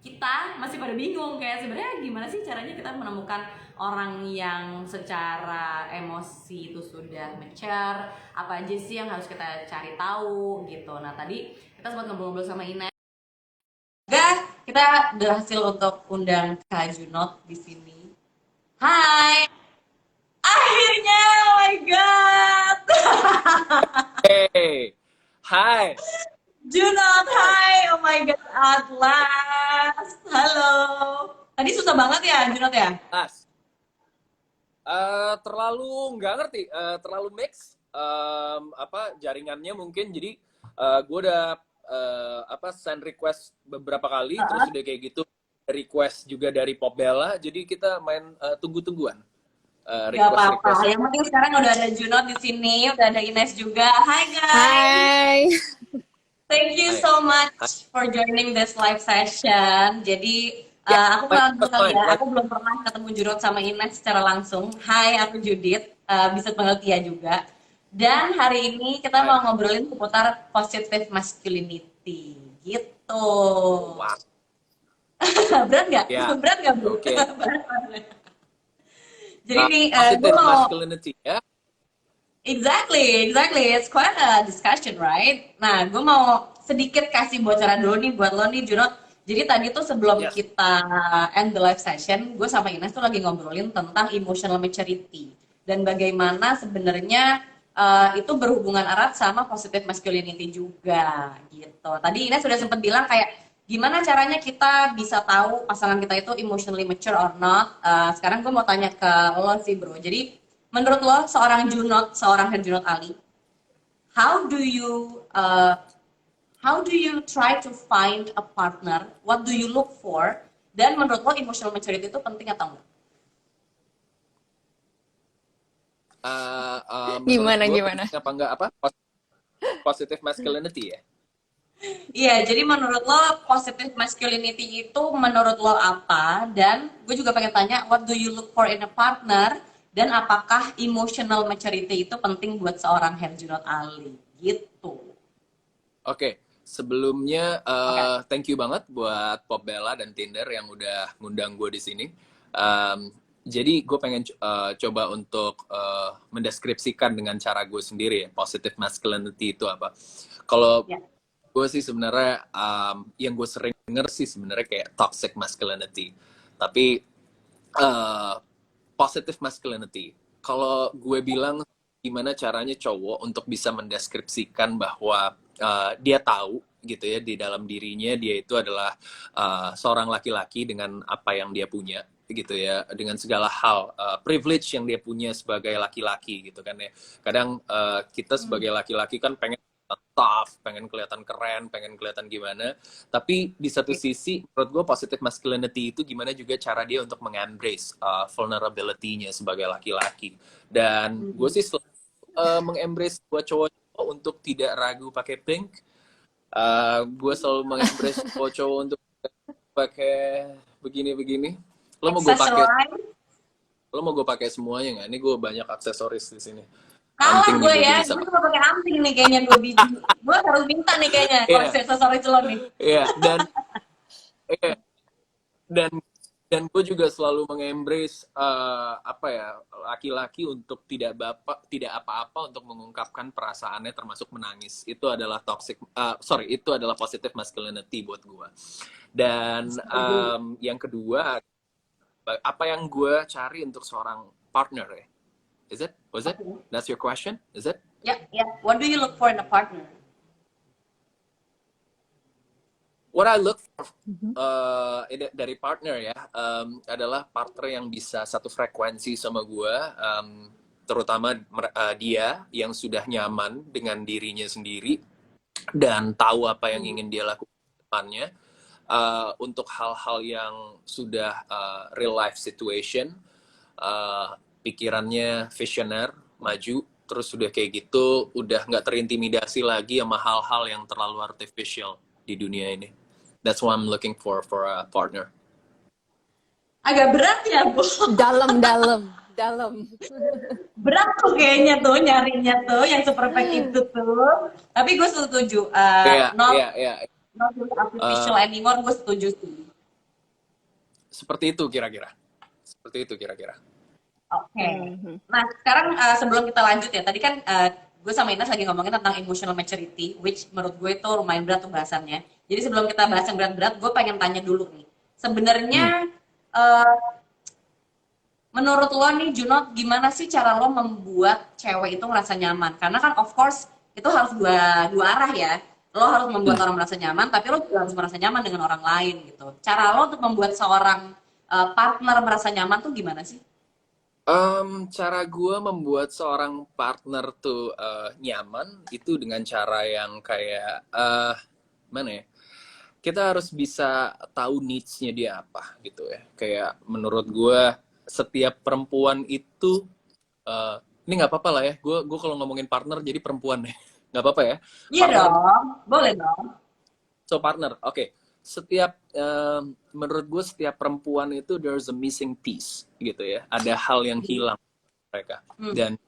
kita masih pada bingung kayak sebenarnya gimana sih caranya kita menemukan orang yang secara emosi itu sudah mature, apa aja sih yang harus kita cari tahu gitu. Nah tadi kita sempat ngobrol-ngobrol sama Ines. Juga kita berhasil untuk undang Kak Junot di sini. Hai, akhirnya, oh my god. Hey, hai, Junot, hai, hai, oh my god, at last. Halo. Tadi susah banget ya, Junot ya? Mas. Terlalu nggak ngerti, terlalu mix apa jaringannya mungkin. Jadi gue udah send request beberapa kali, terus udah kayak gitu request juga dari Pop Bella. Jadi kita main tunggu-tungguan Gak request apa-apa. request. Yang penting sekarang udah ada Junot di sini, udah ada Ines juga. Hai guys. Hai. Thank you Hai, so hai. much for joining this live session. Jadi Ya, aku fine, kenal dulu that's kali fine. ya. Aku belum pernah ketemu Junot sama Ines secara langsung. Hai, aku Judith. Bisa panggil Tia juga. Dan hari ini kita Hai. mau ngobrolin seputar positive masculinity. Gitu. Wow. Berat nggak? Ya, Berat nggak, Bu? oke. Jadi nih, gue Positive mau masculinity ya. exactly. It's quite a discussion, right? Nah, gue mau sedikit kasih bocoran dulu nih buat lo nih, Junot. Jadi tadi tuh sebelum Yes. kita end the live session, gue sama Ines tuh lagi ngobrolin tentang emotional maturity dan bagaimana sebenarnya itu berhubungan erat sama positive masculinity juga, gitu. Tadi Ines sudah sempat bilang kayak gimana caranya kita bisa tahu pasangan kita itu emotionally mature or not. Sekarang gue mau tanya ke lo sih, bro. Jadi menurut lo seorang Herjunot Ali, how do you try to find a partner? What do you look for? Dan menurut lo emotional maturity itu penting atau enggak? Menurut Gimana gue gimana? penting apa enggak apa positive masculinity ya. Iya, jadi menurut lo positive masculinity itu menurut lo apa? Dan gue juga pengen tanya, what do you look for in a partner? Dan apakah emotional maturity itu penting buat seorang Herjunot Ali? Gitu. Oke, sebelumnya Oke. thank you banget buat Pop Bella dan Tinder yang udah ngundang gue di sini. Um, jadi gue pengen coba untuk mendeskripsikan dengan cara gue sendiri ya, positive masculinity itu apa. Kalau Ya. gue sih sebenarnya yang gue sering denger sih sebenarnya kayak toxic masculinity. Tapi positive masculinity, kalau gue bilang gimana caranya cowok untuk bisa mendeskripsikan bahwa dia tahu gitu ya di dalam dirinya dia itu adalah seorang laki-laki dengan apa yang dia punya gitu ya, dengan segala hal privilege yang dia punya sebagai laki-laki gitu kan ya. Kadang kita sebagai laki-laki kan pengen tough, pengen kelihatan keren, pengen kelihatan gimana. Tapi di satu sisi, menurut gue positive masculinity itu gimana juga cara dia untuk mengembrace vulnerability-nya sebagai laki-laki. Dan gue sih mengembrace buat cowok-cowok untuk tidak ragu pakai pink. Gue selalu mengembrace cowok-cowok untuk pakai begini-begini. Lo mau gue pakai semuanya nggak? Ini gue banyak aksesoris di sini. Kalah Anting gue juga ya, bisa. gue cuma pakai anting nih kayaknya 2 biji. Gue harus minta nih kayaknya koleksi aksesoris lo nih. Iya, iya, dan gue juga selalu mengembrace apa ya, laki-laki untuk tidak apa-apa untuk mengungkapkan perasaannya termasuk menangis. Itu adalah itu adalah positive masculinity buat gue. Dan yang kedua, apa yang gue cari untuk seorang partner ya? Was it? That's your question? Is it? Ya, ya. What do you look for in a partner? What I look for dari partner ya adalah partner yang bisa satu frekuensi sama gue, terutama dia yang sudah nyaman dengan dirinya sendiri dan tahu apa yang ingin dia lakukan ke depannya, untuk hal-hal yang sudah real life situation, pikirannya visioner, maju, terus udah kayak gitu, udah nggak terintimidasi lagi sama hal-hal yang terlalu artificial di dunia ini. That's what I'm looking for a partner. Agak berat ya, Bu. Dalam. Berat tuh kayaknya tuh nyarinya tuh yang seperfect itu tuh. Tapi gue setuju. Iya. Not artificial anymore, gue setuju sih. Seperti itu kira-kira. Seperti itu kira-kira. Oke. Mhm. Nah, sekarang sebelum kita lanjut ya, tadi kan gue sama Ines lagi ngomongin tentang emotional maturity, which menurut gue itu lumayan berat tuh bahasannya. Jadi sebelum kita bahas yang berat-berat, gue pengen tanya dulu nih. Hmm. Sebenarnya menurut lo nih Junot, gimana sih cara lo membuat cewek itu ngerasa nyaman? Karena kan of course itu harus dua arah ya. Lo harus membuat Hmm. orang merasa nyaman, tapi lo juga harus merasa nyaman dengan orang lain gitu. Cara lo untuk membuat seorang partner merasa nyaman tuh gimana sih? Cara gue membuat seorang partner tuh nyaman itu dengan cara yang kayak mana ya? Kita harus bisa tahu needs-nya dia apa gitu ya. Kayak menurut gue setiap perempuan itu ini nggak apa-apa lah ya. Gue kalau ngomongin partner jadi perempuan deh. Nggak apa-apa ya. Iya Partner, dong, boleh dong. so partner. Oke. Setiap menurut gue setiap perempuan itu there's a missing piece gitu ya. Ada hal yang hilang mereka. Dan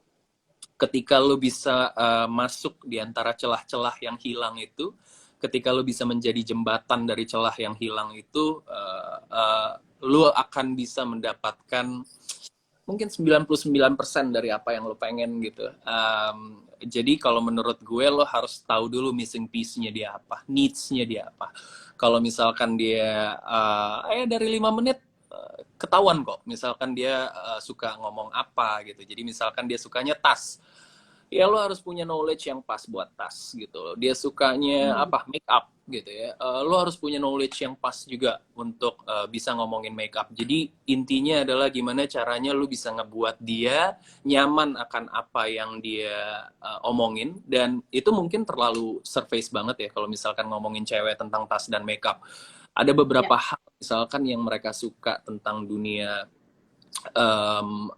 ketika lo bisa masuk di antara celah-celah yang hilang itu, ketika lo bisa menjadi jembatan dari celah yang hilang itu, lo akan bisa mendapatkan mungkin 99% dari apa yang lo pengen gitu. Jadi kalau menurut gue lo harus tahu dulu missing piece-nya dia apa, needs-nya dia apa. Kalau misalkan dia dari 5 menit ketahuan kok. Misalkan dia suka ngomong apa gitu. Jadi misalkan dia sukanya tas, ya lo harus punya knowledge yang pas buat tas gitu loh. Dia sukanya apa, make up gitu ya, lo harus punya knowledge yang pas juga untuk bisa ngomongin make up. Jadi intinya adalah gimana caranya lo bisa ngebuat dia nyaman akan apa yang dia omongin. Dan itu mungkin terlalu surface banget ya kalau misalkan ngomongin cewek tentang tas dan make up. Ada beberapa Ya. hal misalkan yang mereka suka tentang dunia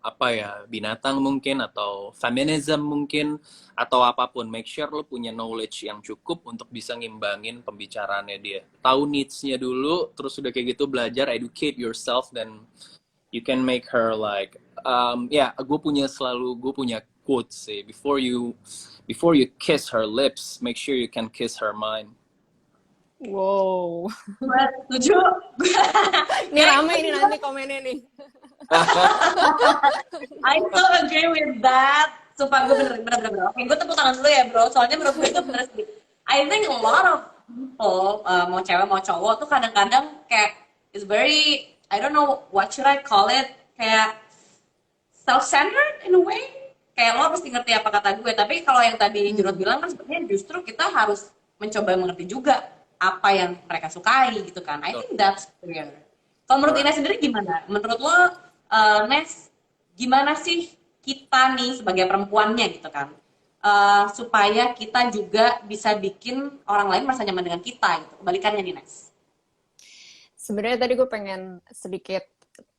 apa ya, binatang mungkin, atau feminism mungkin, atau apapun. Make sure lo punya knowledge yang cukup untuk bisa ngimbangin pembicaraannya dia. Tahu needs-nya dulu, terus udah kayak gitu belajar, educate yourself, dan you can make her like, gue punya quotes sih, before you kiss her lips, make sure you can kiss her mind. Wow. Gue setuju. Ini rame ini nanti komennya nih. I so agree with that. Sumpah gue bener. Oke, gue tepuk tangan dulu ya bro. Soalnya menurut gue itu bener sih. I think a lot of people, mau cewek mau cowok tuh kadang-kadang kayak is very, I don't know what should I call it, kayak self-centered in a way. Kayak lo mesti ngerti apa kata gue. Tapi kalau yang tadi Junot bilang kan sebenarnya justru kita harus mencoba mengerti juga apa yang mereka sukai gitu kan. I think that's clear. Kalau menurut Ines sendiri gimana? Menurut lo, Nes, gimana sih kita nih sebagai perempuannya gitu kan, supaya kita juga bisa bikin orang lain merasa nyaman dengan kita gitu. Kebalikannya nih, Nes. Sebenarnya tadi gue pengen sedikit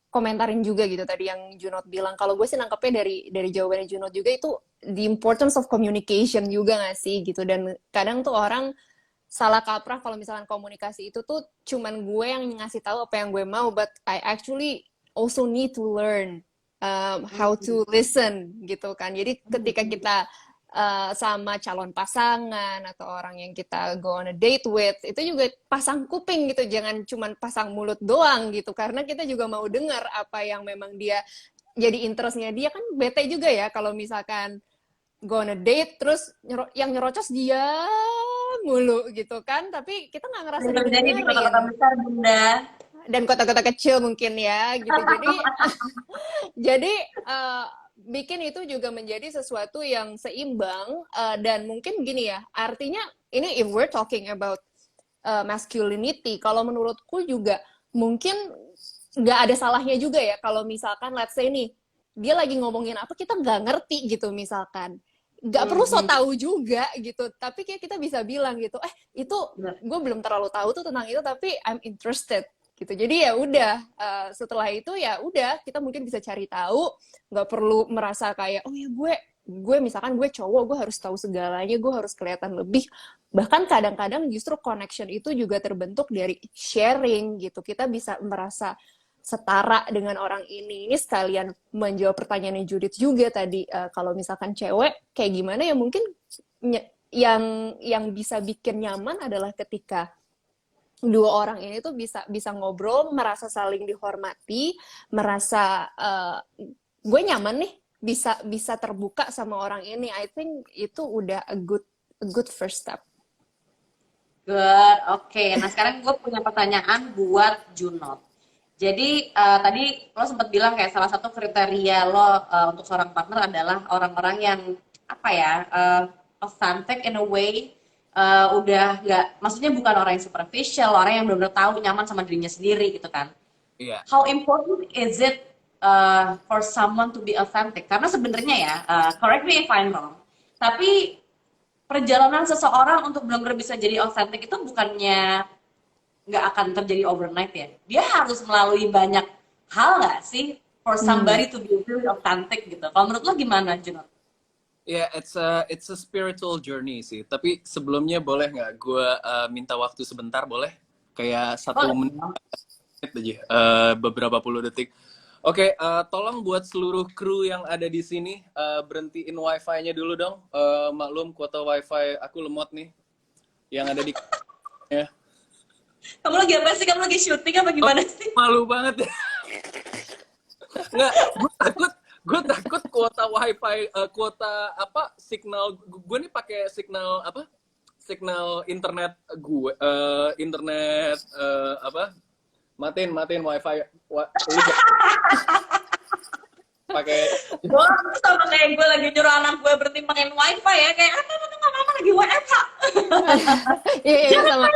komentarin juga gitu tadi yang Junot bilang. Kalau gue sih nangkepnya dari jawabannya Junot juga itu the importance of communication juga gak sih gitu. Dan kadang tuh orang salah kaprah kalau misalkan komunikasi itu tuh cuman gue yang ngasih tahu apa yang gue mau, but I actually also need to learn how to listen gitu kan. Jadi ketika kita sama calon pasangan atau orang yang kita go on a date with, itu juga pasang kuping gitu, jangan cuman pasang mulut doang gitu, karena kita juga mau dengar apa yang memang dia jadi interestnya. Dia kan bete juga ya kalau misalkan go on a date terus yang nyerocos dia mulu gitu kan, tapi kita nggak ngerasa Terjadi di kota-kota didengerin. besar, Bunda. Dan kota-kota kecil mungkin ya gitu. Jadi bikin itu juga menjadi sesuatu yang seimbang, dan mungkin gini ya, artinya ini if we're talking about masculinity, kalau menurutku juga mungkin nggak ada salahnya juga ya kalau misalkan let's say nih dia lagi ngomongin apa kita nggak ngerti gitu, misalkan nggak perlu so tahu juga gitu, tapi kayak kita bisa bilang gitu, itu gue belum terlalu tahu tuh tentang itu tapi I'm interested gitu. Jadi ya udah, setelah itu ya udah kita mungkin bisa cari tahu, nggak perlu merasa kayak oh ya gue misalkan gue cowok gue harus tahu segalanya, gue harus kelihatan lebih. Bahkan kadang-kadang justru connection itu juga terbentuk dari sharing gitu, kita bisa merasa setara dengan orang ini. Ini sekalian menjawab pertanyaannya Judith juga tadi, kalau misalkan cewek kayak gimana ya, mungkin yang bisa bikin nyaman adalah ketika dua orang ini tuh bisa bisa ngobrol, merasa saling dihormati, merasa gue nyaman nih bisa bisa terbuka sama orang ini. I think itu udah a good first step. Good, oke. Nah sekarang gue punya pertanyaan buat Junot. Jadi tadi lo sempat bilang kayak salah satu kriteria lo untuk seorang partner adalah orang-orang yang apa ya, authentic in a way, udah nggak, maksudnya bukan orang yang superficial, orang yang benar-benar tahu nyaman sama dirinya sendiri gitu kan. Iya. How important is it for someone to be authentic? Karena sebenarnya ya, correct me if I'm wrong, tapi perjalanan seseorang untuk benar-benar bisa jadi authentic itu bukannya nggak akan terjadi overnight ya. Dia harus melalui banyak hal nggak sih for somebody to be really authentic gitu. Kalau menurut lo gimana, Junot? Ya, it's a spiritual journey sih. Tapi sebelumnya boleh nggak gue minta waktu sebentar, boleh? Kayak 1 menit aja, beberapa puluh detik. Oke, tolong buat seluruh kru yang ada di sini berhentiin wifi-nya dulu dong. Maklum kuota wifi aku lemot nih. Yang ada di ya. Kamu lagi apa sih? Kamu lagi syuting apa gimana sih? Malu banget. Nggak, gue takut kuota wifi, kuota apa signal gue nih pakai signal apa? Signal internet gue, internet apa? Matiin wifi. Pakai Gue sama kayak gue lagi nyuruh anak gue berhenti pakai wifi ya, kayak apa nggak apa lagi WFH. Iya sama.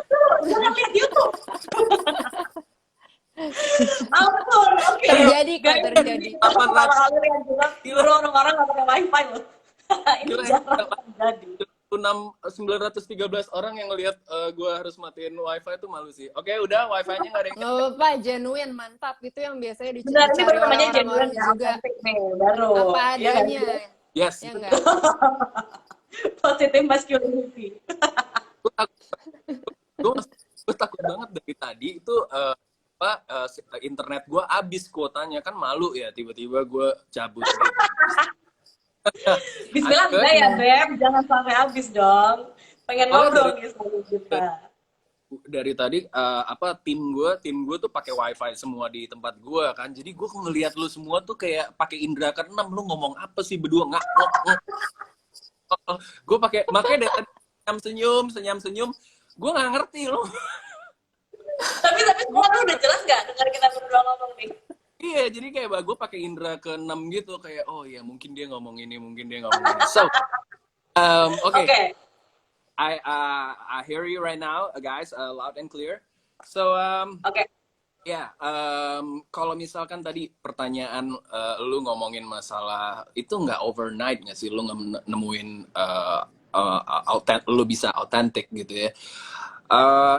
Jangan lihat YouTube. Ampun, oke. Terjadi kok, terjadi. Pertama kali yang bilang nyuruh orang-orang nggak pakai wifi loh. Ini jarang terjadi. 913 orang yang ngelihat gue harus matiin wifi itu malu sih. Oke, udah wifi-nya nggak ada yang. Nggak apa-apa, genuine, mantap. Itu yang biasanya Benar, ini dicari baru namanya orang-orang genuine ya, juga. authentic nih, baru. Apa Iya kan? adanya. Yes. Ya enggak? Positive masculinity. Gue takut banget dari tadi itu internet gue abis kuotanya, kan malu ya tiba-tiba gue cabut gitu. Bismillah enggak ya Beb, jangan sampai habis dong. Pengen ngobrol nih sama kita. Dari tadi tim gue tuh pakai wifi semua di tempat gue kan, jadi gue ngelihat lu semua tuh kayak pakai indra keenam, lu ngomong apa sih berdua nggak. Gue pakai, makanya dari senyum gue nggak ngerti lo. tapi semua tuh udah jelas nggak dengar kita berdua ngomong nih? Iya, jadi kayak gue pakai indra ke-6 gitu, kayak oh ya mungkin dia ngomong ini. So, okay. I hear you right now, guys, loud and clear. So, Okay. ya, kalau misalkan tadi pertanyaan lu ngomongin masalah itu nggak overnight nggak sih lu nemuin lu bisa authentic gitu ya.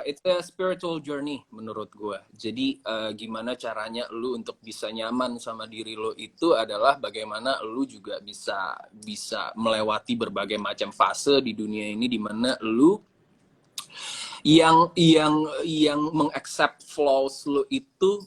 It's a spiritual journey menurut gue. Jadi gimana caranya lu untuk bisa nyaman sama diri lu itu adalah bagaimana lu juga bisa melewati berbagai macam fase di dunia ini, di mana lu yang mengaccept flaws lu itu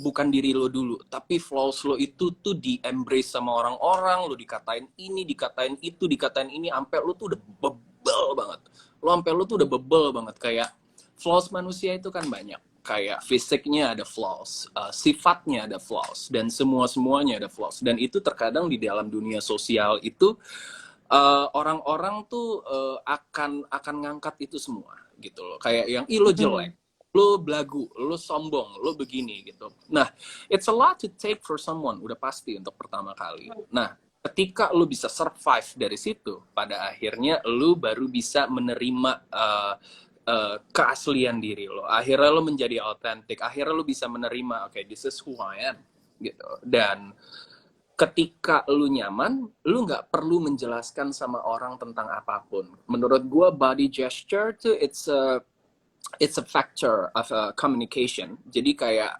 bukan diri lo dulu, tapi flaws lo itu tuh di embrace sama orang-orang, lo dikatain ini, dikatain itu, dikatain ini, sampai lo tuh udah bebel banget. Lo tuh udah bebel banget. Kayak flaws manusia itu kan banyak. Kayak fisiknya ada flaws, sifatnya ada flaws, dan semuanya ada flaws. Dan itu terkadang di dalam dunia sosial itu orang-orang tuh akan ngangkat itu semua gitu loh. Kayak yang lo jelek, lo belagu, lo sombong, lo begini gitu. Nah, it's a lot to take for someone, udah pasti untuk pertama kali. Nah, ketika lo bisa survive dari situ, pada akhirnya lo baru bisa menerima keaslian diri lo. Akhirnya lo menjadi authentic. Akhirnya lo bisa menerima, okay, this is who I am gitu. Dan ketika lu nyaman, lu nggak perlu menjelaskan sama orang tentang apapun. Menurut gue, body gesture tuh it's a factor of communication. Jadi kayak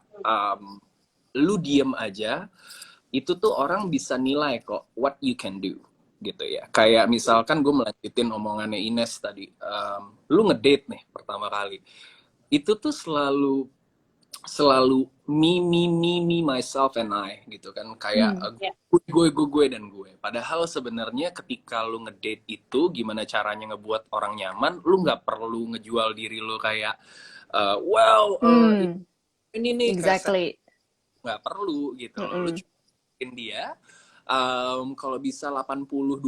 lu diem aja, itu tuh orang bisa nilai kok what you can do gitu ya. Kayak misalkan gue melanjutin omongannya Ines tadi, lu ngedate nih pertama kali, itu tuh selalu me myself and I gitu kan, kayak gue dan gue. Padahal sebenarnya ketika lu ngedate itu gimana caranya ngebuat orang nyaman, lu nggak perlu ngejual diri lu kayak ini nih Exactly. nggak perlu gitu loh. Lu Mm-mm. cukup dia kalau bisa 80-20,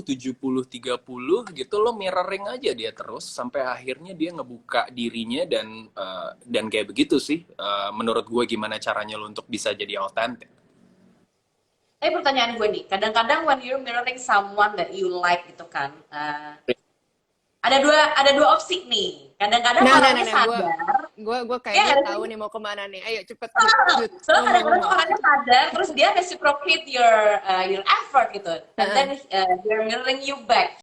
70-30 gitu, lo mirroring aja dia terus sampai akhirnya dia ngebuka dirinya dan kayak begitu sih. Menurut gue gimana caranya lo untuk bisa jadi authentic. Tapi pertanyaan gue nih, kadang-kadang when you're mirroring someone that you like gitu kan, ada dua opsi nih. Kadang-kadang Nah, orangnya gue sadar, gue ya kayaknya nggak tahu sih? nih mau kemana nih. Ayo cepet, Jut. Soalnya kadang-kadang tuh Ngomong. orangnya sadar, terus dia reciprocate your effort gitu, and Heeh. then they're mirroring you back.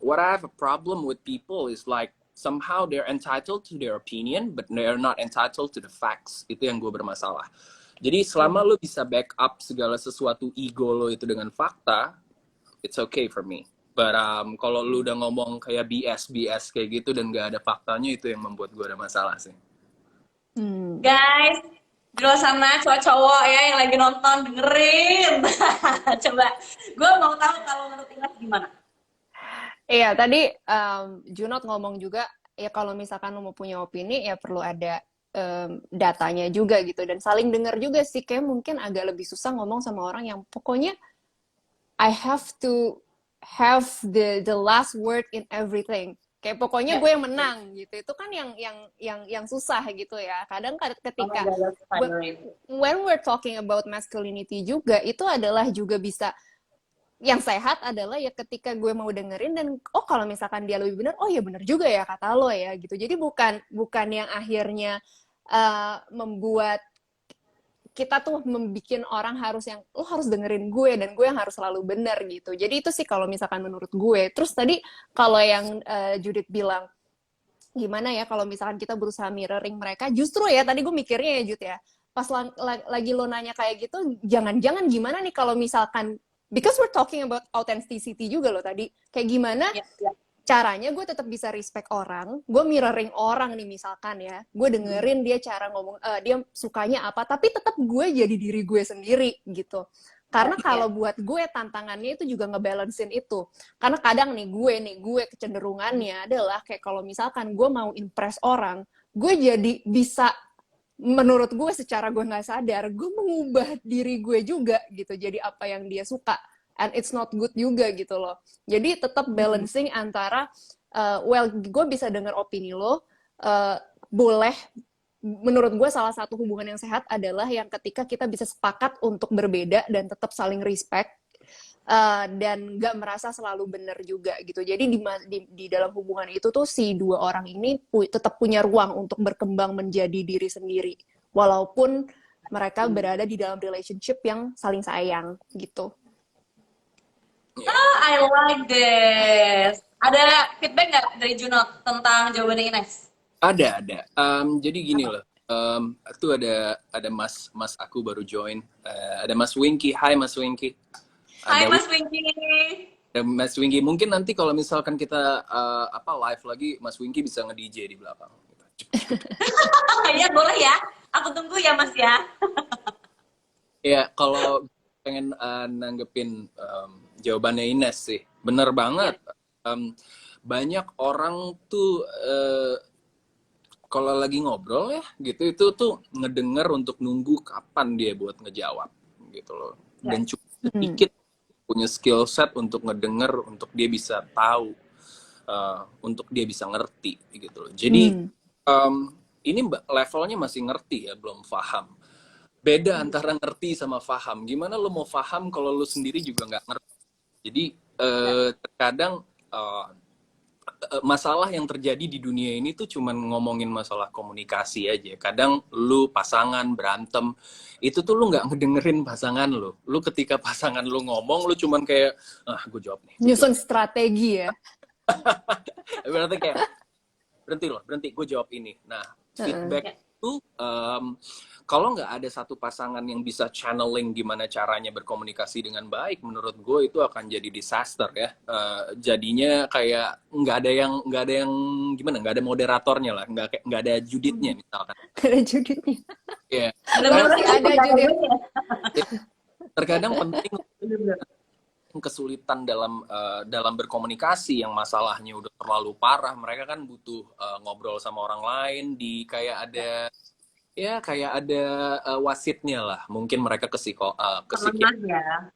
What I have a problem with people is like somehow they're entitled to their opinion, but they're not entitled to the facts. Itu yang gue bermasalah. Jadi selama lo bisa backup segala sesuatu ego lo itu dengan fakta, it's okay for me. But kalau lu udah ngomong kayak BS kayak gitu dan gak ada faktanya, itu yang membuat gue ada masalah sih. Guys, di luar sana cowok-cowok ya yang lagi nonton dengerin. Coba, gue mau tahu kalau menurut Ines gimana? Iya, tadi Junot ngomong juga, ya kalau misalkan lo mau punya opini, ya perlu ada datanya juga gitu. Dan saling dengar juga sih, kayak mungkin agak lebih susah ngomong sama orang yang pokoknya I have to have the last word in everything. Kayak pokoknya Ya, gue yang menang gitu. Itu kan yang susah gitu ya. Kadang ketika when we're talking about masculinity juga, itu adalah juga bisa yang sehat adalah ya ketika gue mau dengerin dan oh kalau misalkan dia lebih benar, oh ya benar juga ya kata lo ya gitu. Jadi bukan yang akhirnya membuat kita tuh membikin orang harus yang lo harus dengerin gue dan gue yang harus selalu benar gitu. Jadi itu sih kalau misalkan menurut gue. Terus tadi kalau yang Judith bilang gimana ya kalau misalkan kita berusaha mirroring mereka, justru ya tadi gue mikirnya ya Jud ya, pas lagi lo nanya kayak gitu, jangan-jangan gimana nih kalau misalkan, because we're talking about authenticity juga lo tadi, kayak gimana ya, ya. caranya gue tetap bisa respect orang, gue mirroring orang nih misalkan ya, gue dengerin dia cara ngomong, dia sukanya apa, tapi tetap gue jadi diri gue sendiri gitu. Karena kalau buat gue tantangannya itu juga ngebalancein itu. Karena kadang gue kecenderungannya adalah kayak kalau misalkan gue mau impress orang, gue jadi bisa menurut gue secara gue nggak sadar, gue mengubah diri gue juga gitu. Jadi apa yang dia suka. And it's not good juga gitu loh. Jadi tetap balancing antara, well gue bisa dengar opini lo, boleh, menurut gue salah satu hubungan yang sehat adalah yang ketika kita bisa sepakat untuk berbeda dan tetap saling respect dan nggak merasa selalu benar juga gitu. Jadi di dalam hubungan itu tuh si dua orang ini tetap punya ruang untuk berkembang menjadi diri sendiri walaupun mereka berada di dalam relationship yang saling sayang gitu. Oh, I like this. Ada feedback nggak dari Junot tentang jawabannya Ines? Ada. Jadi gini loh. Itu ada mas aku baru join. Ada Mas Winky. Hai Mas Winky. Hai Mas Winky. Ada Mas Winky. Mungkin nanti kalau misalkan kita live lagi, Mas Winky bisa nge-DJ di belakang. Ya boleh ya. Aku tunggu ya Mas ya. Ya kalau pengen nanggepin jawabannya Ines sih, bener banget. Banyak orang tuh kalau lagi ngobrol ya gitu itu tuh ngedenger untuk nunggu kapan dia buat ngejawab gitu loh. Dan cuma sedikit punya skill set untuk ngedenger, untuk dia bisa tahu, untuk dia bisa ngerti gitu loh. Jadi ini levelnya masih ngerti ya, belum paham. Beda antara ngerti sama paham. Gimana lo mau paham kalau lo sendiri juga nggak ngerti? Jadi terkadang masalah yang terjadi di dunia ini tuh cuman ngomongin masalah komunikasi aja. Kadang lu pasangan berantem, itu tuh lu nggak ngedengerin pasangan lu. Lu ketika pasangan lu ngomong, lu cuman kayak, gue jawab nih. Nyusun strategi ya. Berarti kayak, berhenti, gue jawab ini. Nah, feedback itu, kalau nggak ada satu pasangan yang bisa channeling gimana caranya berkomunikasi dengan baik, menurut gue itu akan jadi disaster ya. Jadinya kayak nggak ada yang gimana, nggak ada moderatornya lah, nggak ada juditnya misalkan. Ada juditnya. Iya. Masih ada juditnya. Terkadang penting kesulitan dalam berkomunikasi yang masalahnya udah terlalu parah, mereka kan butuh ngobrol sama orang lain di kayak ada wasitnya lah, mungkin mereka ke psikiater ya.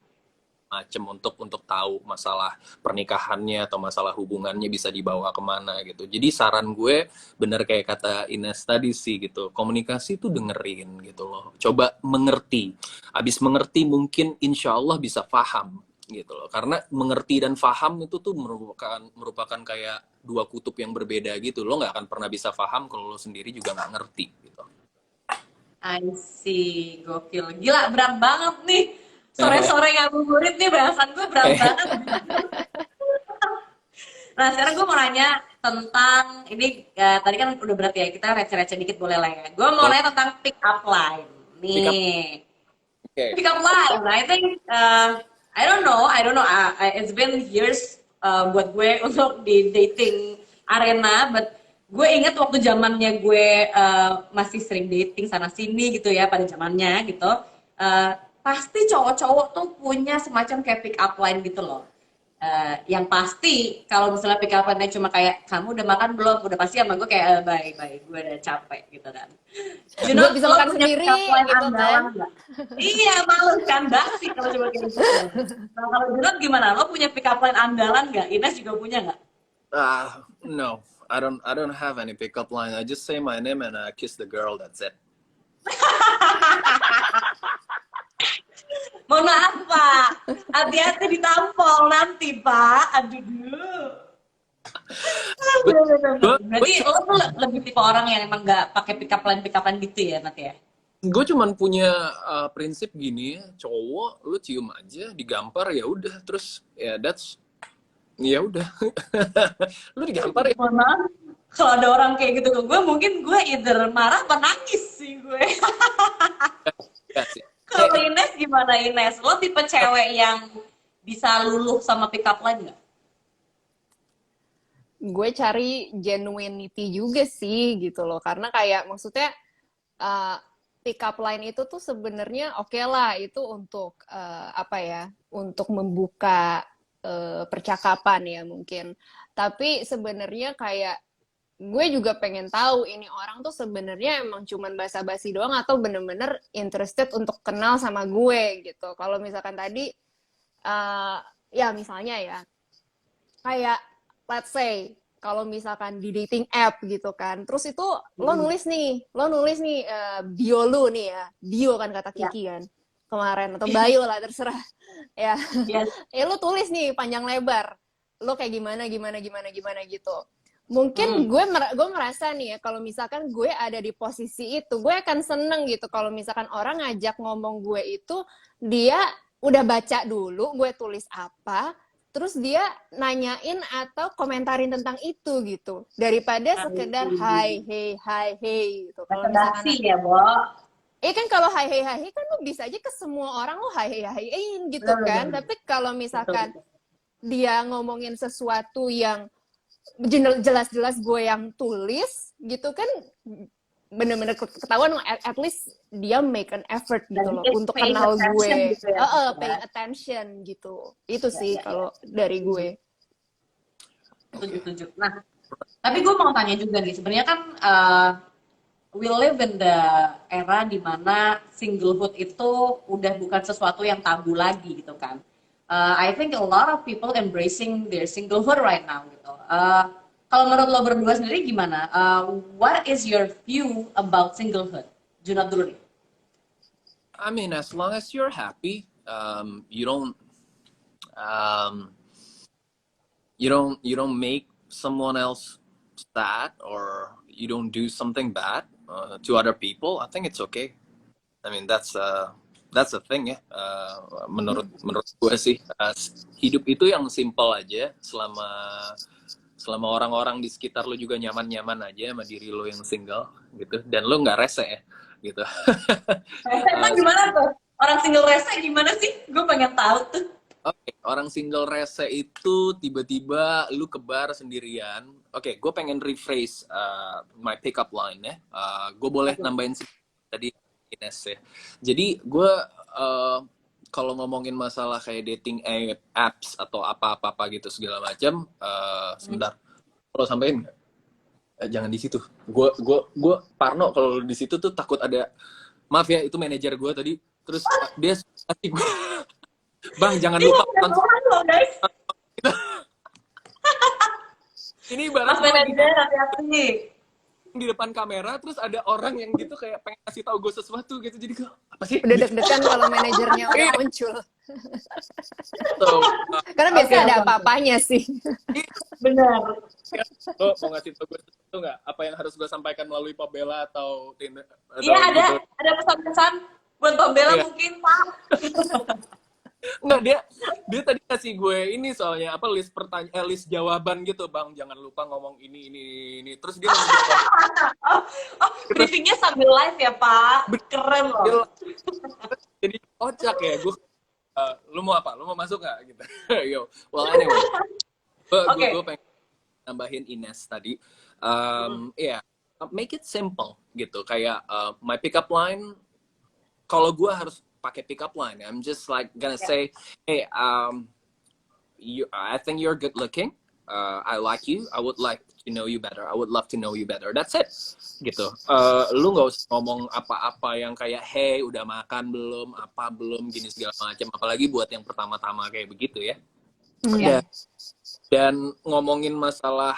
macem untuk tahu masalah pernikahannya atau masalah hubungannya bisa dibawa kemana gitu. Jadi saran gue bener kayak kata Ines tadi sih gitu, komunikasi tuh dengerin gitu loh, coba mengerti. Abis mengerti mungkin insya Allah bisa paham gitu loh, karena mengerti dan paham itu tuh merupakan kayak dua kutub yang berbeda gitu. Lo nggak akan pernah bisa paham kalau lo sendiri juga nggak ngerti gitu. I see, gokil. Gila, berat banget nih. Sore-sore ngabuburit nih, bahasan gue berat banget. Nah, sekarang gue mau nanya tentang, ini tadi kan udah berat ya, kita receh-receh dikit boleh lah ya. Gue mau nanya tentang pick up line. Nih. Pick up line, I think, I don't know, it's been years buat gue untuk di dating arena, but gue inget waktu zamannya gue masih sering dating sana sini gitu ya, pada zamannya gitu, pasti cowok-cowok tuh punya semacam kayak pick up line gitu loh. Yang pasti kalau misalnya pick up line-nya cuma kayak kamu udah makan belum, udah pasti sama gue kayak bye gue udah capek gitu kan. You know, bisa makan sendiri gitu kan. Iya, males kan, basi kalau coba kayak gitu. Nah, kalau Junot gimana? Lo punya pick up line andalan nggak? Ines juga punya nggak? No. I don't have any pickup line. I just say my name and I kiss the girl. That's it. Mohon maaf Pak, hati-hati ditampol nanti Pak. Aduh. Berarti lo tuh lebih tipe orang yang emang nggak pakai pick up line gitu ya nanti ya? Gue cuman punya prinsip gini, cowok lu cium aja, digampar ya udah, terus ya udah. Lu digampar ya. Kalau ada orang kayak gitu ke gue, mungkin gue either marah atau nangis sih gue. Kalau Ines gimana Ines? Lo tipe cewek yang bisa luluh sama pick up line nggak? Gue cari genuinity juga sih gitu loh, karena kayak maksudnya pick up line itu tuh sebenarnya oke lah itu untuk untuk membuka percakapan ya mungkin, tapi sebenarnya kayak gue juga pengen tahu ini orang tuh sebenarnya emang cuman basa-basi doang atau bener-bener interested untuk kenal sama gue gitu. Kalau misalkan tadi ya misalnya ya kayak let's say kalau misalkan di dating app gitu kan, terus itu lo nulis nih bio lu nih ya, bio kan kata Kiki kan kemarin, atau bio lah terserah ya. Lo tulis nih panjang lebar lo kayak gimana gitu. Mungkin gue merasa nih ya, kalau misalkan gue ada di posisi itu, gue akan seneng gitu kalau misalkan orang ngajak ngomong gue itu dia udah baca dulu gue tulis apa, terus dia nanyain atau komentarin tentang itu gitu, daripada sekedar hi hey gitu. Kalau misalkan ya, Bo. Kan kalau hi hey kan lo bisa aja ke semua orang lo hi hey gitu kan. Tapi kalau misalkan dia ngomongin sesuatu yang jelas-jelas gue yang tulis gitu kan, bener-bener ketahuan at least dia make an effort gitu loh untuk kenal gue gitu ya, paying attention gitu. Itu sih kalau dari gue. Setuju. Nah, tapi gue mau tanya juga nih, sebenarnya kan we live in the era dimana singlehood itu udah bukan sesuatu yang tabu lagi gitu kan. I think a lot of people embracing their singlehood right now gitu. Kalau menurut lo berdua sendiri gimana? What is your view about singlehood? Junot dulu nih. I mean, as long as you're happy, you don't you don't make someone else sad, or you don't do something bad to other people. I think it's okay. I mean, that's a thing ya. Menurut gue sih, hidup itu yang simple aja. Selama orang-orang di sekitar lo juga nyaman-nyaman aja sama diri lo yang single gitu, dan lo nggak rese ya gitu. Rese emang gimana tuh? Orang single rese gimana sih? Gue pengen tahu tuh. Oke, orang single rese itu tiba-tiba lu ke bar sendirian. Oke, gue pengen rephrase my pickup line ya. Gue boleh nambahin tadi Ines ya. Jadi gue kalau ngomongin masalah kayak dating apps atau apa-apa gitu segala macam, sebentar. Kalau sampein nggak? Jangan di situ. Gue parno kalau di situ tuh takut ada, maaf ya, itu manajer gue tadi. Terus dia kasih gue, Bang, jangan lupa Loh, guys. Ini Mas ibarat manajer hati-hati. di depan kamera, terus ada orang yang gitu kayak pengen kasih tahu gue sesuatu gitu, jadi gue apa sih? Udah deg-degan kalau manajernya udah muncul. So, Karena biasanya ada apa-apanya sih. Benar. lo mau ngasih tahu gue sesuatu nggak? Apa yang harus gue sampaikan melalui Pop Bella atau Tinder? Iya gitu? ada pesan-pesan buat Mbak Bella Iya. mungkin Pak. Nggak, dia tadi kasih gue ini soalnya apa, list jawaban gitu, Bang, jangan lupa ngomong ini. Terus dia Briefingnya sambil live ya Pak. Keren loh. jadi kocak ya gue. Lu mau apa? Lu mau masuk nggak gitu? Yo, well anyway, gue pengen nambahin Ines tadi. Yeah, make it simple gitu. Kayak my pickup line. Kalau gue harus pakai pickup line, I'm just like gonna say, hey, I think you're good looking. I like you. I would like to know you better. I would love to know you better. That's it. Gitu. Lu nggak usah ngomong apa-apa yang kayak, hey, udah makan belum? Apa belum? Gini segala macam. Apalagi buat yang pertama-tama kayak begitu ya. Dan ngomongin masalah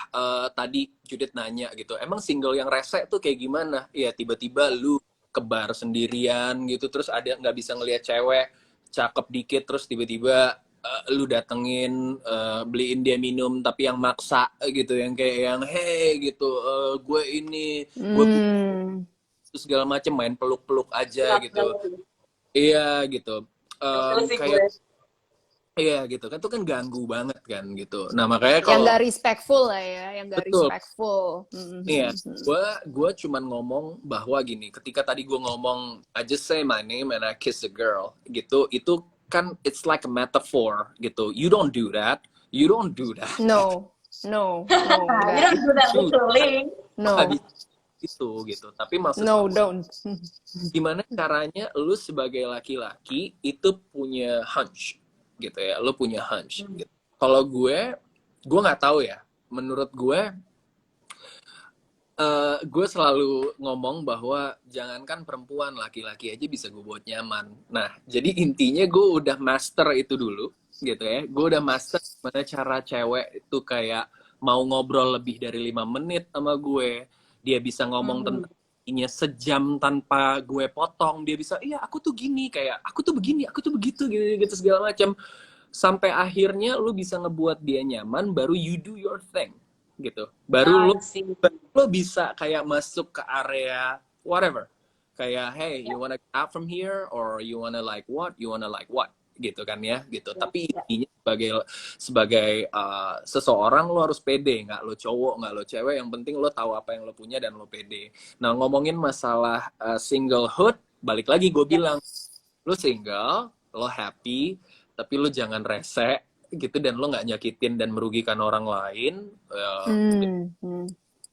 tadi Judith nanya gitu, emang single yang rese tuh kayak gimana? Ya tiba-tiba lu ke bar sendirian gitu, terus ada nggak bisa ngelihat cewek cakep dikit, terus tiba-tiba lu datengin, beliin dia minum tapi yang maksa gitu, yang kayak yang hey gitu, gue ini gue terus segala macem, main peluk-peluk aja gitu. Iya gitu. Kayak iya gitu kan, itu kan ganggu banget kan gitu. Nah makanya kalau yang nggak respectful lah ya, yang nggak respectful. Iya, gue cuman ngomong bahwa gini, ketika tadi gue ngomong I just say my name and I kiss a girl gitu, itu kan it's like a metaphor gitu. You don't do that. You don't do that. No. You don't do that literally. No. Itu gitu. Tapi maksudnya No, don't. gimana caranya lu sebagai laki-laki itu punya hunch gitu ya, lu punya hunch gitu. Kalau gue nggak tahu ya, menurut gue selalu ngomong bahwa jangankan perempuan, laki-laki aja bisa gue buat nyaman. Nah, jadi intinya gue udah master itu dulu gitu ya. Gue udah master gimana cara cewek itu kayak mau ngobrol lebih dari 5 menit sama gue. Dia bisa ngomong tentang ininya sejam tanpa gue potong. Dia bisa, iya aku tuh gini, kayak aku tuh begini, aku tuh begitu gitu segala macam. Sampai akhirnya lu bisa ngebuat dia nyaman, baru you do your thing gitu. Baru lu bisa kayak masuk ke area whatever. Kayak hey, you wanna get out from here or you wanna like what? You wanna like what? Gitu kan ya, gitu. Tapi intinya sebagai seseorang lo harus pede, nggak lo cowok, nggak lo cewek, yang penting lo tahu apa yang lo punya dan lo pede. Nah, ngomongin masalah singlehood, balik lagi gue bilang, lo single, lo happy, tapi lo jangan rese gitu, dan lo nggak nyakitin dan merugikan orang lain.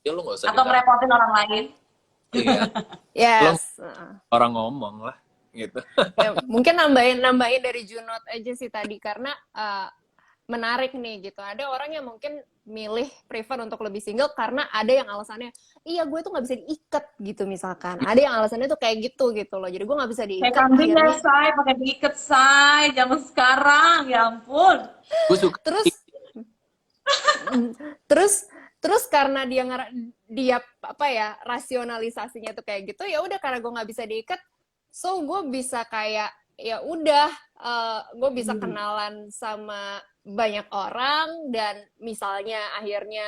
Ya lo nggak usah atau merepotin orang lain. Iya. Yes. Orang ngomong lah gitu. Ya, mungkin nambahin dari Junot aja sih tadi, karena menarik nih gitu. Ada orang yang mungkin milih prefer untuk lebih single karena ada yang alasannya, iya gue tuh nggak bisa diikat gitu misalkan. Ada yang alasannya tuh kayak gitu gitu loh. Jadi gue nggak bisa Kayak diikat, kambing ya, akhirnya say, pakai diikat, say. Zaman sekarang, ya ampun. Gue suka. terus terus terus karena dia apa ya rasionalisasinya tuh kayak gitu, ya udah karena gue nggak bisa diikat, so gue bisa kayak ya udah gue bisa kenalan sama banyak orang dan misalnya akhirnya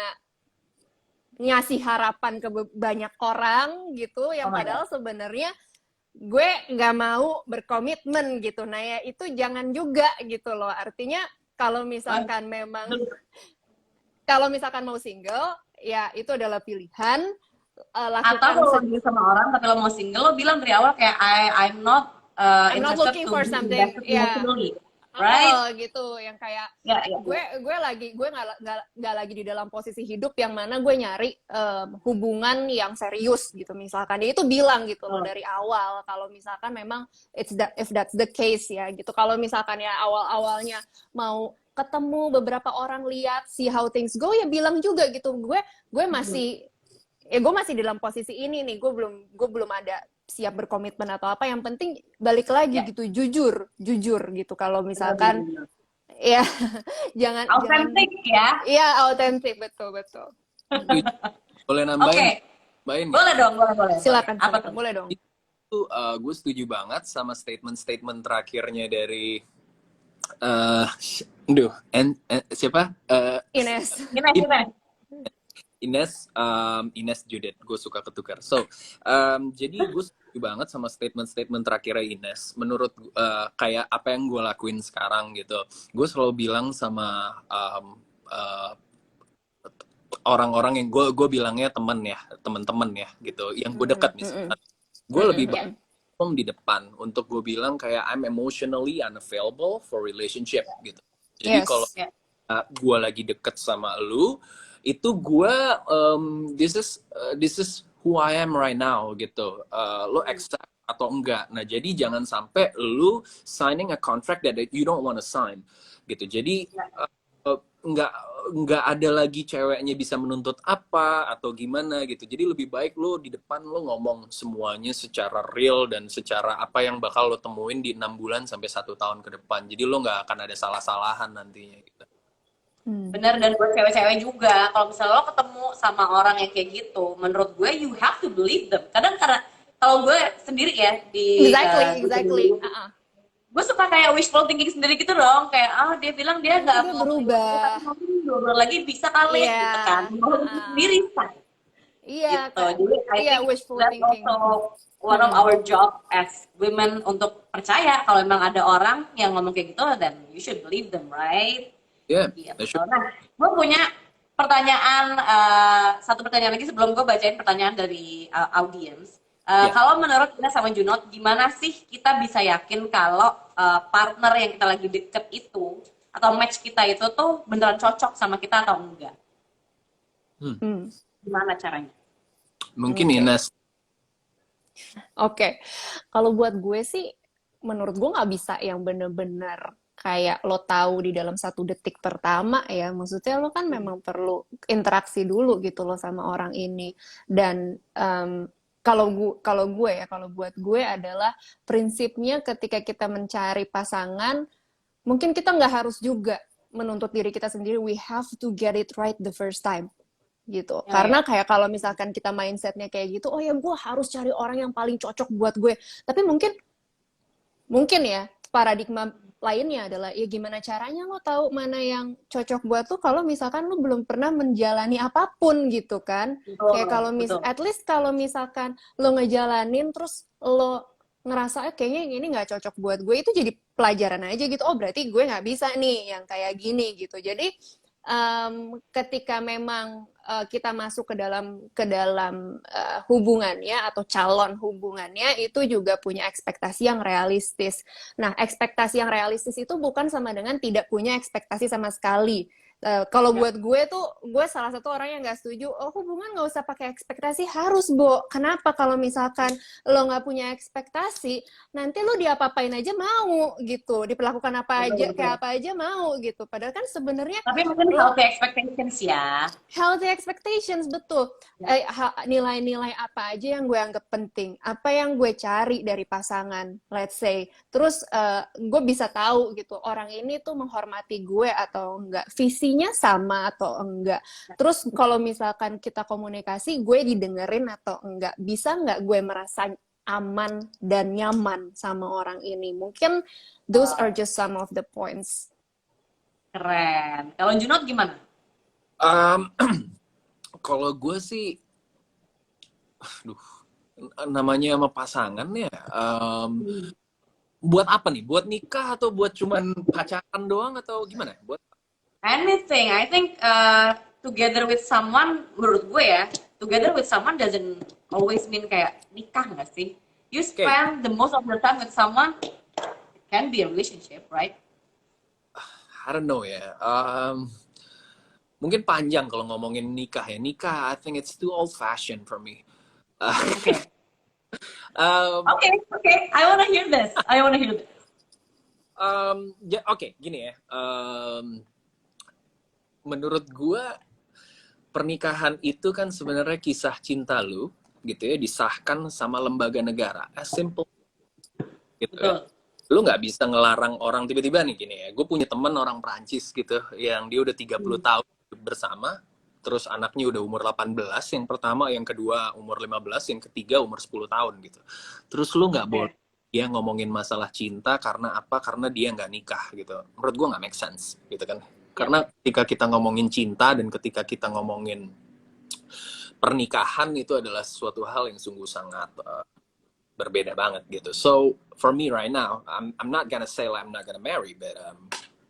ngasih harapan ke banyak orang gitu Oh yang my padahal God. sebenarnya gue nggak mau berkomitmen gitu. Nah ya itu jangan juga gitu loh. Artinya kalau misalkan memang kalau misalkan mau single ya itu adalah pilihan, Atau lakukan kalau lagi sama orang tapi lo mau single, lo bilang dari awal kayak I'm not I'm not interested looking to for be something invested ya emotionally, right? gitu yang kayak Ya, ya, ya. gue nggak lagi di dalam posisi hidup yang mana gue nyari hubungan yang serius gitu misalkan dia itu bilang gitu loh Oh. dari awal kalau misalkan memang if that's the case ya gitu. Kalau misalkan ya awalnya mau ketemu beberapa orang lihat see how things go ya bilang juga gitu gue masih gue masih dalam posisi ini nih, gue belum ada siap berkomitmen atau apa, yang penting balik lagi Ya. gitu jujur gitu. Kalau misalkan Benar-benar. ya jangan Autentik ya. iya autentik betul Boleh Oke, nambahin, nambahin nggak? boleh dong, boleh. silakan Apa silakan tuh? boleh dong. Itu gue setuju banget sama statement-statement terakhirnya dari siapa? Ines. Gimana? Ines Judith, gue suka ketukar. So, jadi gue setuju banget sama statement-statement terakhirnya Ines. Menurut kayak apa yang gue lakuin sekarang gitu, gue selalu bilang sama orang-orang yang gue bilangnya teman-teman ya gitu, yang gue dekat misalnya, gue lebih baik di depan untuk gue bilang kayak I'm emotionally unavailable for relationship gitu. Jadi Yes. kalau gue lagi deket sama lu, itu gue this is who I am right now gitu. Lo accept atau enggak. Nah jadi jangan sampai lu signing a contract that you don't want to sign gitu. Jadi nggak ada lagi ceweknya bisa menuntut apa atau gimana gitu. Jadi lebih baik lo di depan lo ngomong semuanya secara real dan secara apa yang bakal lo temuin di 6 bulan sampai 1 tahun ke depan. Jadi lo nggak akan ada salah-salahan nantinya gitu. Bener, dan buat cewek-cewek juga, kalau misalnya lo ketemu sama orang yang kayak gitu, menurut gue you have to believe them. Kadang karena kalau gue sendiri ya di Exactly. Gue suka kayak wishful thinking sendiri gitu dong, kayak dia bilang dia nggak Dia mau berubah. tapi mungkin 2 bulan lagi bisa kali Iya. gitu kan, mau sendiri kan. Iya, Gitu. Jadi I think wishful that's thinking. also one of our job as women untuk percaya kalau memang ada orang yang ngomong kayak gitu, then you should believe them, right? Yeah, Gitu. Nah, gue punya pertanyaan, satu pertanyaan lagi sebelum gue bacain pertanyaan dari audiens. Kalau menurut kita sama Junot, gimana sih kita bisa yakin kalau partner yang kita lagi deket itu atau match kita itu tuh beneran cocok sama kita atau enggak? Gimana caranya? Mungkin Ines. Oke. Kalau buat gue sih, menurut gue nggak bisa yang bener-bener kayak lo tahu di dalam 1 detik pertama ya. Maksudnya lo kan memang perlu interaksi dulu gitu lo sama orang ini. Dan kalau buat gue adalah prinsipnya ketika kita mencari pasangan, mungkin kita nggak harus juga menuntut diri kita sendiri. We have to get it right the first time. Gitu. Karena kayak kalau misalkan kita mindsetnya kayak gitu, oh ya gue harus cari orang yang paling cocok buat gue. Tapi mungkin ya paradigma lainnya adalah ya gimana caranya lo tahu mana yang cocok buat lo kalau misalkan lo belum pernah menjalani apapun gitu kan. Kayak kalau at least kalau misalkan lo ngejalanin terus lo ngerasa kayaknya ini nggak cocok buat gue, itu jadi pelajaran aja gitu. Oh berarti gue nggak bisa nih yang kayak gini gitu. Jadi ketika memang kita masuk ke dalam hubungannya atau calon hubungannya, itu juga punya ekspektasi yang realistis. Nah, ekspektasi yang realistis itu bukan sama dengan tidak punya ekspektasi sama sekali, Kalau Ya. buat gue tuh, gue salah satu orang yang nggak setuju, oh hubungan nggak usah pakai ekspektasi, harus, Bo. Kenapa? Kalau misalkan lo nggak punya ekspektasi, nanti lo diapa-apain aja mau gitu, diperlakukan apa Betul, aja, betul. kayak apa aja mau gitu. Padahal kan sebenarnya Tapi mungkin lo healthy expectations ya. healthy expectations, betul. Ya. Nilai-nilai apa aja yang gue anggap penting, apa yang gue cari dari pasangan, let's say. Terus gue bisa tahu gitu, orang ini tuh menghormati gue atau enggak, visinya sama atau enggak. Terus kalau misalkan kita komunikasi, gue didengerin atau enggak, bisa enggak gue merasa aman dan nyaman sama orang ini. Mungkin those are just some of the points. Keren. Kalau Junot gimana? Um, kalau gue sih, aduh, namanya sama pasangan ya. Buat apa nih? Buat nikah atau buat cuman pacaran doang atau gimana? Buat Anything. I think together with someone, menurut gue ya, together with someone doesn't always mean kayak nikah nggak sih? You Oke, spend the most of the time with someone, it can be a relationship, right? I don't know ya. Mungkin panjang kalau ngomongin nikah ya. Nikah, I think it's too old fashioned for me. Okay. Um, Okay, okay. I wanna hear this. I wanna hear this. Oke, gini ya. Menurut gua pernikahan itu kan sebenarnya kisah cinta lu, gitu ya, disahkan sama lembaga negara. As simple gitu ya. Betul. Lu nggak bisa ngelarang orang tiba-tiba nih gini ya. Gue punya temen orang Prancis gitu, yang dia udah 30 tahun hidup bersama, terus anaknya udah umur 18, yang pertama, yang kedua umur 15, yang ketiga umur 10 tahun gitu. Terus lu nggak boleh dia ngomongin masalah cinta karena apa? Karena dia nggak nikah gitu. Menurut gue nggak make sense gitu kan. Karena ketika kita ngomongin cinta dan ketika kita ngomongin pernikahan itu adalah suatu hal yang sungguh sangat berbeda banget gitu. So for me right now, I'm not gonna say like I'm not gonna marry, but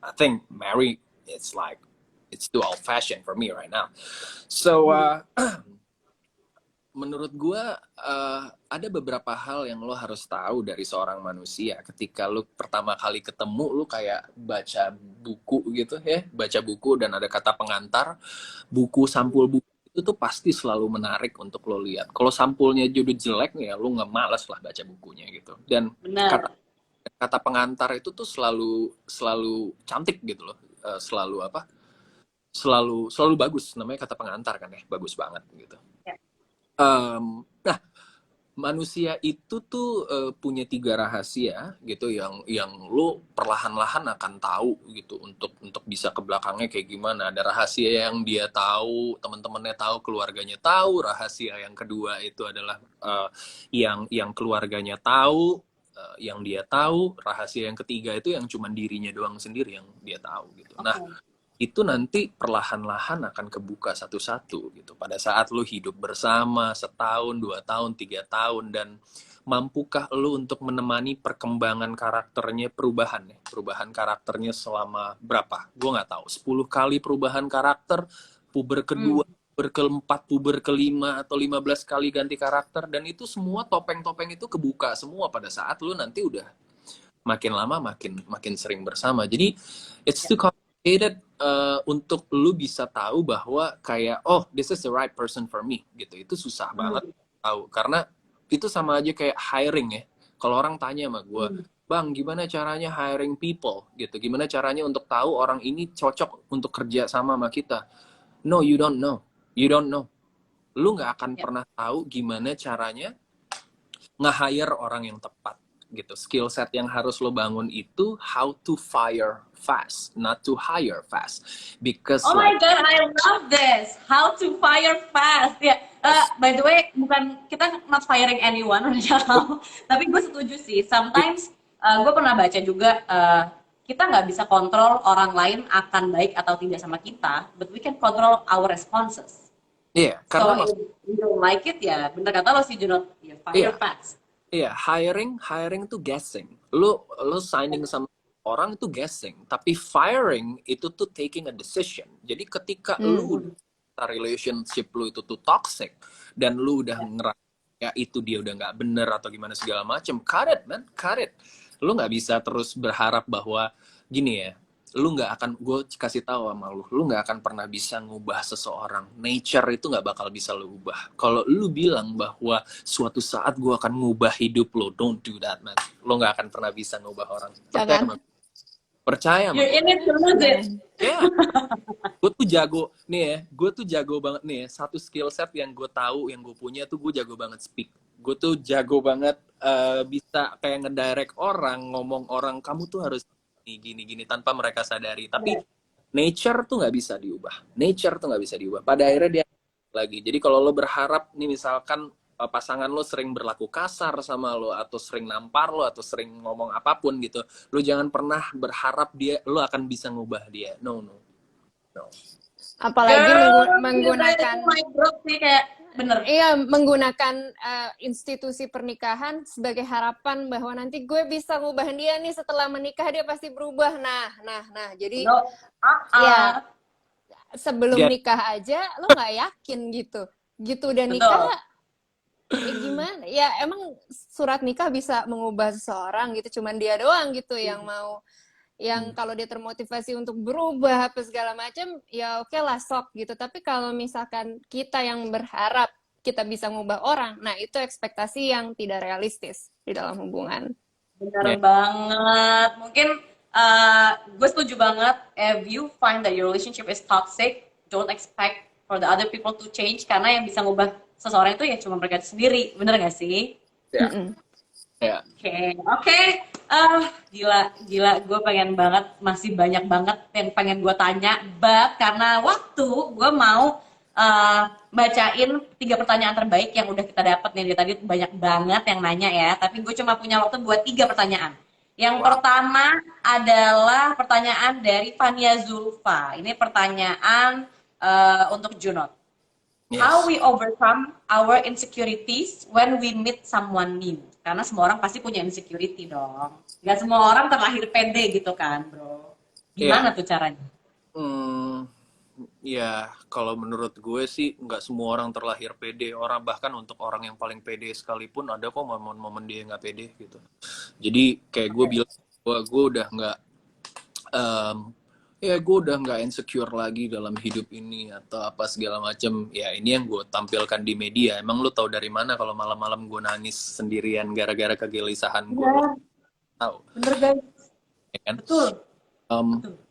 I think marry it's like it's too old fashioned for me right now. So menurut gua ada beberapa hal yang lo harus tahu dari seorang manusia ketika lo pertama kali ketemu. Lo kayak baca buku gitu ya, baca buku dan ada kata pengantar, buku, sampul buku itu tuh pasti selalu menarik untuk lo lihat. Kalau sampulnya jadi jelek ya lo nggak malas lah baca bukunya gitu. Dan Benar. kata pengantar itu tuh selalu cantik gitu loh. Selalu apa? Selalu bagus, namanya kata pengantar kan ya, bagus banget gitu. Ya. Nah, manusia itu tuh punya 3 rahasia gitu yang lo perlahan-lahan akan tahu gitu untuk bisa ke belakangnya kayak gimana. Ada rahasia yang dia tahu, teman-temannya tahu, keluarganya tahu. Rahasia yang kedua itu adalah yang keluarganya tahu, yang dia tahu. Rahasia yang ketiga itu yang cuman dirinya doang sendiri yang dia tahu gitu. Nah, itu nanti perlahan-lahan akan kebuka satu-satu gitu. Pada saat lu hidup bersama setahun, 2 tahun, 3 tahun, dan mampukah lu untuk menemani perkembangan karakternya, perubahan karakternya selama berapa? Gue nggak tahu. 10 kali perubahan karakter, puber kedua, puber keempat, puber kelima, atau 15 kali ganti karakter, dan itu semua topeng-topeng itu kebuka semua pada saat lu nanti udah makin lama makin sering bersama. Jadi it's too complicated untuk lu bisa tahu bahwa kayak oh this is the right person for me gitu. Itu susah banget tahu karena itu sama aja kayak hiring ya. Kalau orang tanya sama gue, Bang, gimana caranya hiring people gitu? Gimana caranya untuk tahu orang ini cocok untuk kerja sama kita? No, you don't know. You don't know. Lu nggak akan pernah tahu gimana caranya nge-hire orang yang tepat gitu. Skill set yang harus lo bangun itu how to fire fast, not to hire fast. Because oh my god, I love this. How to fire fast. Ya, by the way, bukan kita not firing anyone, tapi gue setuju sih. Sometimes gue pernah baca juga kita nggak bisa kontrol orang lain akan baik atau tidak sama kita, but we can control our responses. Iya, karena so if you don't like it ya, bener kata lo sih Junot, ya fire fast. Iya, hiring tuh guessing. Lu signing sama orang itu guessing, tapi firing itu tuh taking a decision. Jadi ketika lu relationship lu itu tuh toxic dan lu udah ngerasa ya itu dia udah nggak bener atau gimana segala macem, cut it man, cut it. Lu nggak bisa terus berharap bahwa gini ya, lu nggak akan, gue kasih tahu sama lu nggak akan pernah bisa ngubah seseorang. Nature itu nggak bakal bisa lu ubah. Kalau lu bilang bahwa suatu saat gue akan ngubah hidup lo, don't do that, man. Lo nggak akan pernah bisa ngubah orang. Jangan. Percaya sama You're gue. in it to lose it. Ya, gue tuh jago nih ya, gue tuh jago banget nih ya. Satu skill set yang gue tahu, yang gue punya tuh, gue jago banget speak. Gue tuh jago banget bisa kayak ngedirect orang, ngomong orang, kamu tuh harus gini tanpa mereka sadari. Tapi nature tuh nggak bisa diubah. Nature tuh nggak bisa diubah. Pada akhirnya dia lagi. Jadi kalau lo berharap nih misalkan pasangan lo sering berlaku kasar sama lo, atau sering nampar lo, atau sering ngomong apapun gitu, lo jangan pernah berharap lo akan bisa ngubah dia. No. Apalagi menggunakan my bro sih, kayak bener. Iya, menggunakan institusi pernikahan sebagai harapan bahwa nanti gue bisa ngubah dia nih, setelah menikah dia pasti berubah. Nah, jadi ya sebelum nikah aja lo nggak yakin gitu udah nikah. Gimana? Ya emang surat nikah bisa mengubah seseorang gitu, cuman dia doang gitu yang mau, yang kalau dia termotivasi untuk berubah apa segala macam, ya oke lah sok gitu. Tapi kalau misalkan kita yang berharap kita bisa mengubah orang, nah itu ekspektasi yang tidak realistis di dalam hubungan. Benar banget. Mungkin gue setuju banget. If you find that your relationship is toxic, don't expect for the other people to change, karena yang bisa ngubah seseorang itu ya cuma mereka sendiri. Bener gak sih? Ya. Oke. Gila. Gue pengen banget, masih banyak banget yang pengen gue tanya. But karena waktu, gue mau bacain 3 pertanyaan terbaik yang udah kita dapat nih. Dari tadi banyak banget yang nanya ya. Tapi gue cuma punya waktu buat 3 pertanyaan. Yang pertama adalah pertanyaan dari Fania Zulfa. Ini pertanyaan untuk Junot. Yes. How we overcome our insecurities when we meet someone new? Karena semua orang pasti punya insecurity dong. Gak semua orang terlahir pede gitu kan, bro. Gimana tuh caranya? Ya, kalau menurut gue sih nggak semua orang terlahir pede. Bahkan untuk orang yang paling pede sekalipun ada kok momen-momen dia nggak pede gitu. Jadi kayak gue bilang, gue udah nggak gue udah nggak insecure lagi dalam hidup ini atau apa segala macem. Ya ini yang gue tampilkan di media. Emang lu tahu dari mana kalau malam-malam gue nangis sendirian gara-gara kegelisahan gue? Tahu. Bener guys. Ya kan? Betul.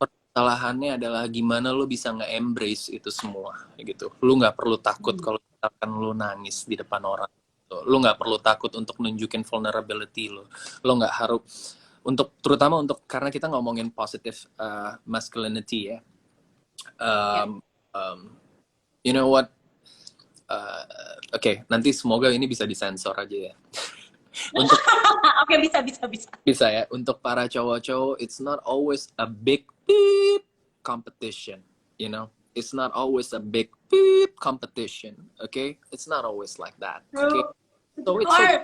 Permasalahannya adalah gimana lu bisa nge-embrace itu semua gitu. Lu nggak perlu takut kalau misalkan lu nangis di depan orang. Lu nggak perlu takut untuk nunjukin vulnerability lu. Lu nggak harus terutama untuk, karena kita ngomongin positive masculinity ya. You know what? Oke, nanti semoga ini bisa disensor aja ya. Oke, bisa. Bisa ya. Untuk para cowok-cowok, it's not always a big competition, you know. It's not always a big competition, okay? It's not always like that, okay? So it's okay.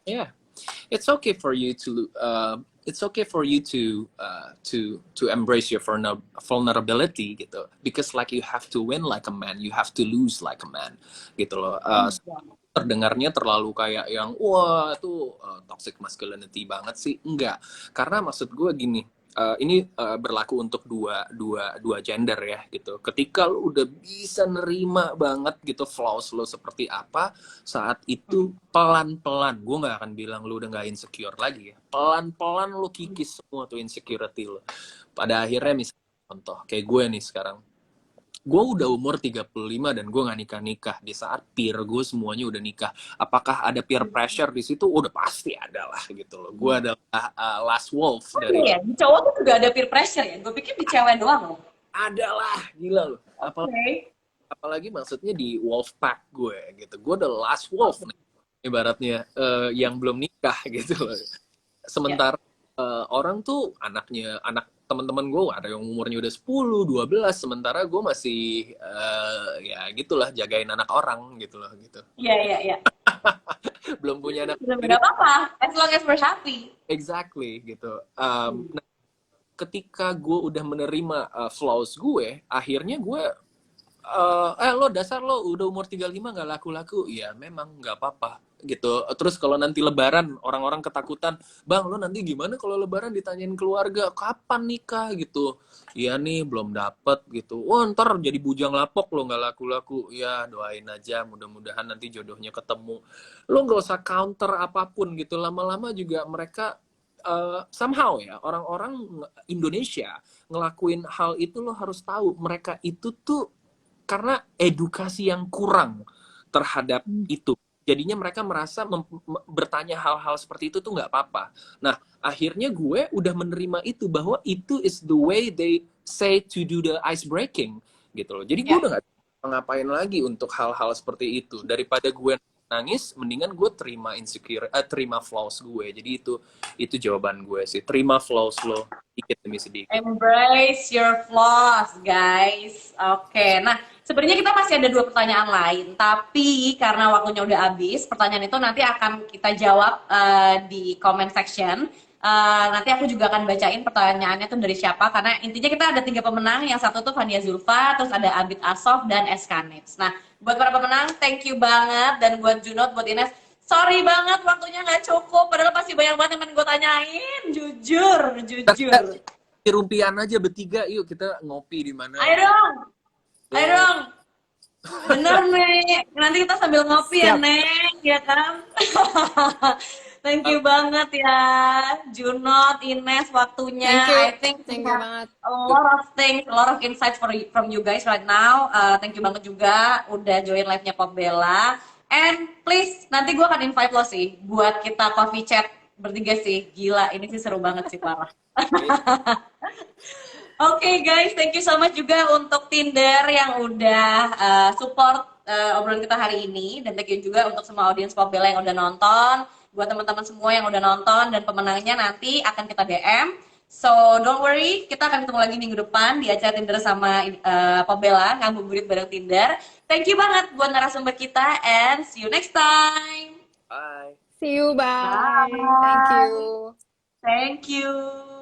Yeah, it's okay for you to embrace your vulnerability gitu, because like you have to win like a man, you have to lose like a man gitu loh. Terdengarnya terlalu kayak yang wah itu toxic masculinity banget sih, enggak, karena maksud gue gini, ini berlaku untuk dua gender ya gitu. Ketika lo udah bisa nerima banget gitu flaws lo seperti apa, saat itu pelan-pelan, gue nggak akan bilang lo udah nggak insecure lagi ya, pelan-pelan lo kikis semua tuh insecurity lo. Pada akhirnya misalnya contoh kayak gue nih sekarang, gue udah umur 35 dan gue nggak nikah-nikah. Di saat peer gue semuanya udah nikah, apakah ada peer pressure di situ? Udah pasti ada lah gitu loh. Gue adalah last wolf dari. Iya, di cowok tuh juga ada peer pressure ya. Gue pikir di cewek doang loh. Ada lah, gila loh. Apalagi maksudnya di wolf pack gue gitu. Gue udah last wolf nih, ibaratnya yang belum nikah gitu loh. Sementara orang tuh anak teman-teman gue ada yang umurnya udah 10, 12, sementara gue masih ya gitulah jagain anak orang gitu loh gitu. Iya. Belum punya anak. Gak apa-apa, as long as we're happy. Exactly gitu. Nah, ketika gue udah menerima flaws gue, akhirnya gue lo dasar lo udah umur 35 nggak laku-laku. Ya memang nggak apa-apa gitu. Terus kalau nanti lebaran orang-orang ketakutan, bang lo nanti gimana kalau lebaran ditanyain keluarga kapan nikah gitu. Iya nih belum dapet gitu. Wah ntar jadi bujang lapok lo nggak laku-laku. Ya doain aja mudah-mudahan nanti jodohnya ketemu. Lo nggak usah counter apapun gitu. Lama-lama juga mereka somehow ya orang-orang Indonesia ngelakuin hal itu, lo harus tahu mereka itu tuh karena edukasi yang kurang terhadap itu. Jadinya mereka merasa bertanya hal-hal seperti itu tuh nggak apa-apa. Nah, akhirnya gue udah menerima itu bahwa itu is the way they say to do the ice breaking gitu loh. Jadi gue Ya. udah nggak ngapain lagi untuk hal-hal seperti itu. Daripada gue nangis, mendingan gue terima terima flaws gue. Jadi itu jawaban gue sih. Terima flaws lo sedikit demi sedikit. Embrace your flaws, guys. Oke, nah sebenarnya kita masih ada 2 pertanyaan lain, tapi karena waktunya udah habis, pertanyaan itu nanti akan kita jawab di comment section. Nanti aku juga akan bacain pertanyaannya tuh dari siapa, karena intinya kita ada 3 pemenang. Yang satu tuh Fania Zulfa, terus ada Abid Asof dan Eskanits. Nah, buat para pemenang, thank you banget. Dan buat Junot, buat Ines, sorry banget waktunya nggak cukup. Padahal pasti banyak banget yang pengen gue tanyain. Jujur, jujur. Rumpian aja bertiga, yuk kita ngopi di mana. Ayo dong, ayo dong. Bener nih, nanti kita sambil ngopi ya Siap. Nek, ya kan? Thank you banget ya, Junot, Ines, waktunya. Thank you. I think we Thank you have banget. a lot of things, a lot of insights from you guys right now. Thank you banget juga udah join live-nya Pop Bella. And please, nanti gue akan invite lo sih buat kita coffee chat bertiga sih. Gila, ini sih seru banget sih, parah. Oke guys, thank you so much juga untuk Tinder yang udah support obrolan kita hari ini, dan thank you juga untuk semua audiens Pop Bella yang udah nonton, buat teman-teman semua yang udah nonton, dan pemenangnya nanti akan kita DM. So don't worry, kita akan ketemu lagi minggu depan di acara Tinder sama Pop Bella, ngabuburit bareng Tinder. Thank you banget buat narasumber kita, and see you next time. Bye. See you, bye. Bye. Thank you. Thank you.